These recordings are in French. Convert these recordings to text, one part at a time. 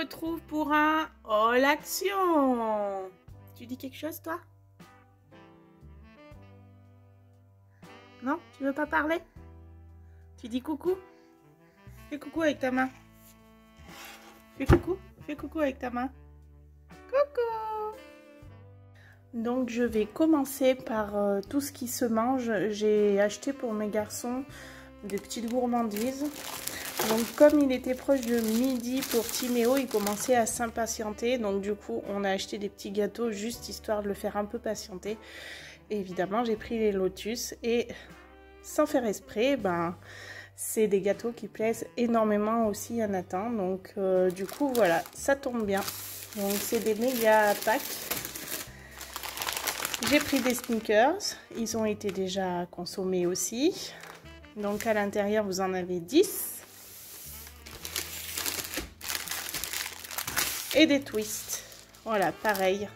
retrouve pour un All Action. Tu dis quelque chose, toi? Non? Tu veux pas parler? Tu dis coucou? Fais coucou avec ta main. Fais coucou? Fais coucou avec ta main. Coucou! Donc je vais commencer par tout ce qui se mange. J'ai acheté pour mes garçons des petites gourmandises. Donc comme il était proche de midi pour Timéo, il commençait à s'impatienter. Donc du coup on a acheté des petits gâteaux juste histoire de le faire un peu patienter. Et évidemment j'ai pris les Lotus et sans faire exprès, c'est des gâteaux qui plaisent énormément aussi à Nathan. Donc du coup voilà, ça tombe bien. Donc c'est des méga packs. J'ai pris des Snickers, ils ont été déjà consommés aussi. Donc à l'intérieur vous en avez 10. Et des twists, voilà, pareil.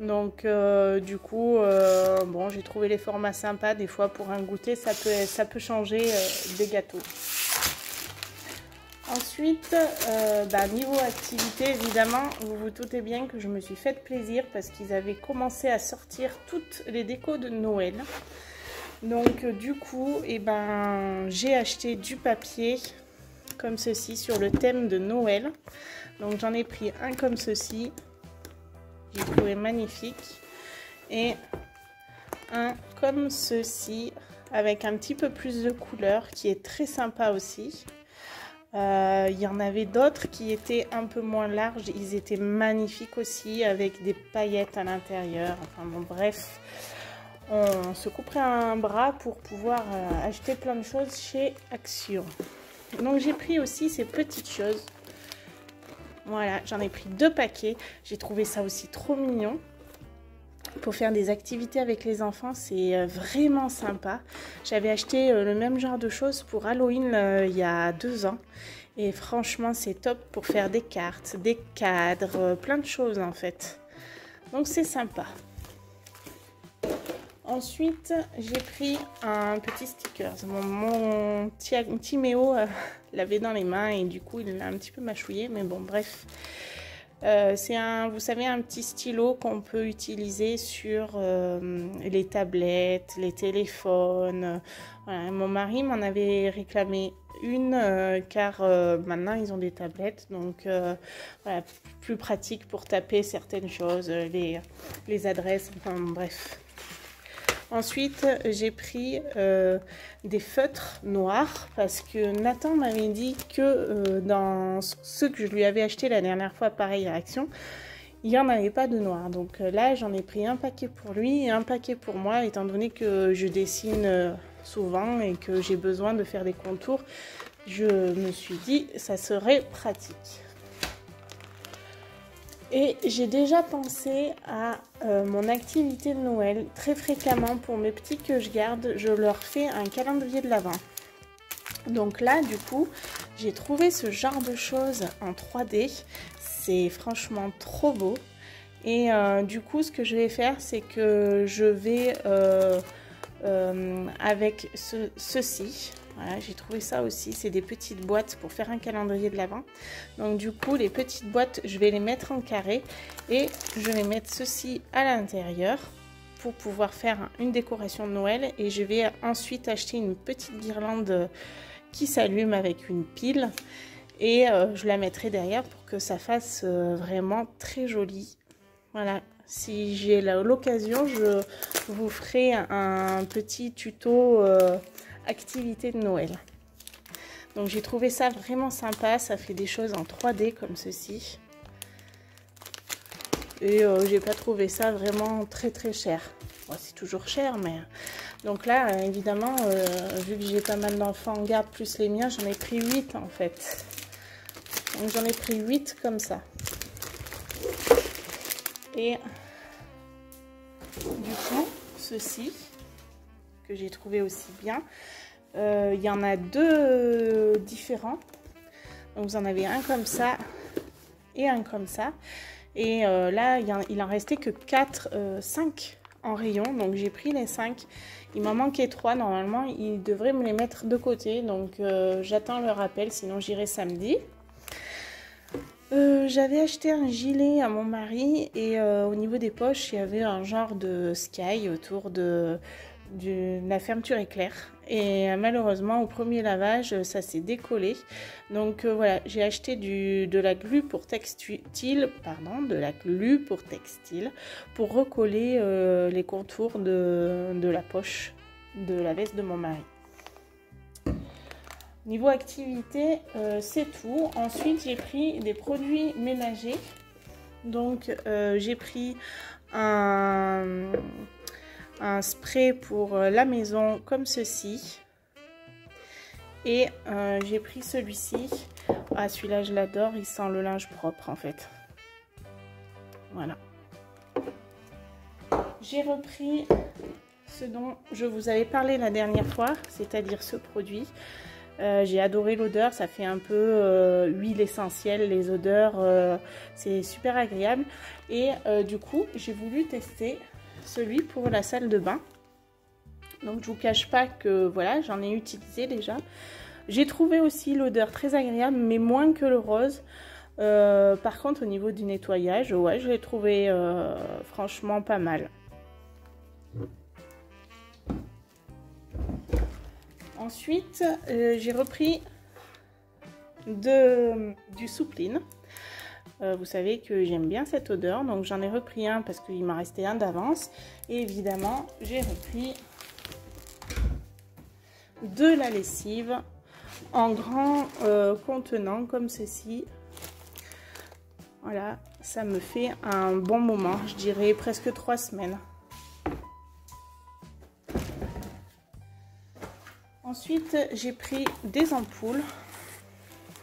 Donc du coup, bon, j'ai trouvé les formats sympas. Des fois pour un goûter, ça peut changer des gâteaux. Ensuite, niveau activité, évidemment, vous vous doutez bien que je me suis fait plaisir parce qu'ils avaient commencé à sortir toutes les décos de Noël. Donc du coup, j'ai acheté du papier comme ceci sur le thème de Noël. Donc j'en ai pris un comme ceci, j'ai trouvé magnifique, et un comme ceci avec un petit peu plus de couleur qui est très sympa aussi. Il y en avait d'autres qui étaient un peu moins larges, ils étaient magnifiques aussi avec des paillettes à l'intérieur. Enfin bon, bref, on se couperait un bras pour pouvoir acheter plein de choses chez Action. Donc j'ai pris aussi ces petites choses. Voilà, j'en ai pris 2 paquets. J'ai trouvé ça aussi trop mignon. Pour faire des activités avec les enfants, c'est vraiment sympa. J'avais acheté le même genre de choses pour Halloween il y a 2 ans. Et franchement, c'est top pour faire des cartes, des cadres, plein de choses en fait. Donc c'est sympa. Ensuite, j'ai pris un petit sticker. Mon petit Méo l'avait dans les mains et du coup, il l'a un petit peu mâchouillé. Mais bon, bref. C'est vous savez, un petit stylo qu'on peut utiliser sur les tablettes, les téléphones. Voilà. Mon mari m'en avait réclamé une car maintenant, ils ont des tablettes. Donc, voilà, plus pratique pour taper certaines choses, les adresses, enfin bref. Ensuite, j'ai pris des feutres noirs parce que Nathan m'avait dit que dans ceux que je lui avais acheté la dernière fois, pareil à Action, il n'y en avait pas de noir. Donc là, j'en ai pris un paquet pour lui et un paquet pour moi, étant donné que je dessine souvent et que j'ai besoin de faire des contours. Je me suis dit, ça serait pratique. Et j'ai déjà pensé à mon activité de Noël. Très fréquemment, pour mes petits que je garde, je leur fais un calendrier de l'Avent. Donc là, du coup, j'ai trouvé ce genre de choses en 3D. C'est franchement trop beau. Et du coup, ce que je vais faire, c'est que je vais avec ceci. Voilà, j'ai trouvé ça aussi, c'est des petites boîtes pour faire un calendrier de l'Avent. Donc du coup, les petites boîtes, je vais les mettre en carré et je vais mettre ceci à l'intérieur pour pouvoir faire une décoration de Noël. Et je vais ensuite acheter une petite guirlande qui s'allume avec une pile et je la mettrai derrière pour que ça fasse vraiment très joli. Voilà, si j'ai l'occasion, je vous ferai un petit tuto activité de Noël. Donc j'ai trouvé ça vraiment sympa, ça fait des choses en 3D comme ceci. Et j'ai pas trouvé ça vraiment très cher. Bon, c'est toujours cher, mais... Donc là, évidemment, vu que j'ai pas mal d'enfants en garde, plus les miens, j'en ai pris 8 en fait. Donc j'en ai pris 8 comme ça. Et du coup, ceci, que j'ai trouvé aussi bien. Il y en a 2 différents. Donc vous en avez un comme ça et un comme ça. Et là, il en restait que 5 en rayon. Donc j'ai pris les 5. Il m'en manquait 3. Normalement, ils devraient me les mettre de côté. Donc j'attends le rappel, sinon j'irai samedi. J'avais acheté un gilet à mon mari et au niveau des poches, il y avait un genre de sky autour de la fermeture éclair. Et malheureusement, au premier lavage, ça s'est décollé. Donc voilà, j'ai acheté de la glu pour textile, pour recoller les contours de la poche de la veste de mon mari. Niveau activité, c'est tout. Ensuite, j'ai pris des produits ménagers. Donc, j'ai pris un spray pour la maison comme ceci. Et j'ai pris celui-ci. Ah, celui-là, je l'adore. Il sent le linge propre, en fait. Voilà. J'ai repris ce dont je vous avais parlé la dernière fois, c'est-à-dire ce produit. J'ai adoré l'odeur, ça fait un peu huile essentielle, les odeurs, c'est super agréable. Et du coup, j'ai voulu tester celui pour la salle de bain. Donc je vous cache pas que voilà, j'en ai utilisé déjà. J'ai trouvé aussi l'odeur très agréable, mais moins que le rose. Par contre, au niveau du nettoyage, ouais, je l'ai trouvé franchement pas mal. Ensuite, j'ai repris du soupline. Vous savez que j'aime bien cette odeur, donc j'en ai repris un parce qu'il m'en restait un d'avance. Et évidemment, j'ai repris de la lessive en grand contenant comme ceci. Voilà, ça me fait un bon moment, je dirais presque 3 semaines. Ensuite, j'ai pris des ampoules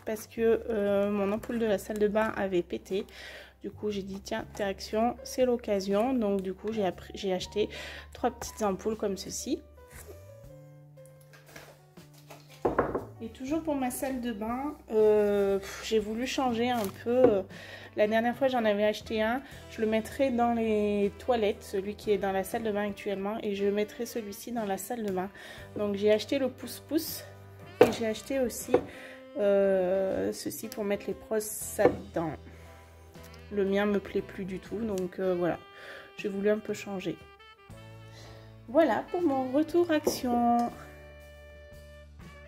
parce que mon ampoule de la salle de bain avait pété. Du coup, j'ai dit tiens, Terrexion, c'est l'occasion. Donc du coup, j'ai acheté 3 petites ampoules comme ceci. Et toujours pour ma salle de bain, j'ai voulu changer un peu. La dernière fois, j'en avais acheté un. Je le mettrai dans les toilettes, celui qui est dans la salle de bain actuellement. Et je mettrai celui-ci dans la salle de bain. Donc, j'ai acheté le pouce-pouce. Et j'ai acheté aussi ceci pour mettre les brosses à dents. Le mien me plaît plus du tout. Donc, voilà. J'ai voulu un peu changer. Voilà pour mon retour action.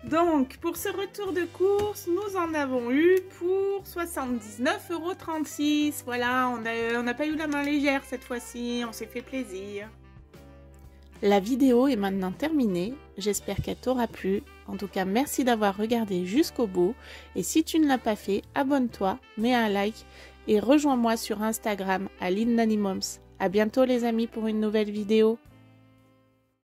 Donc, pour ce retour de course, nous en avons eu pour 79,36 €. Voilà, on n'a pas eu la main légère cette fois-ci, on s'est fait plaisir. La vidéo est maintenant terminée, j'espère qu'elle t'aura plu. En tout cas, merci d'avoir regardé jusqu'au bout. Et si tu ne l'as pas fait, abonne-toi, mets un like et rejoins-moi sur Instagram à LynNannyMoms. À bientôt les amis pour une nouvelle vidéo.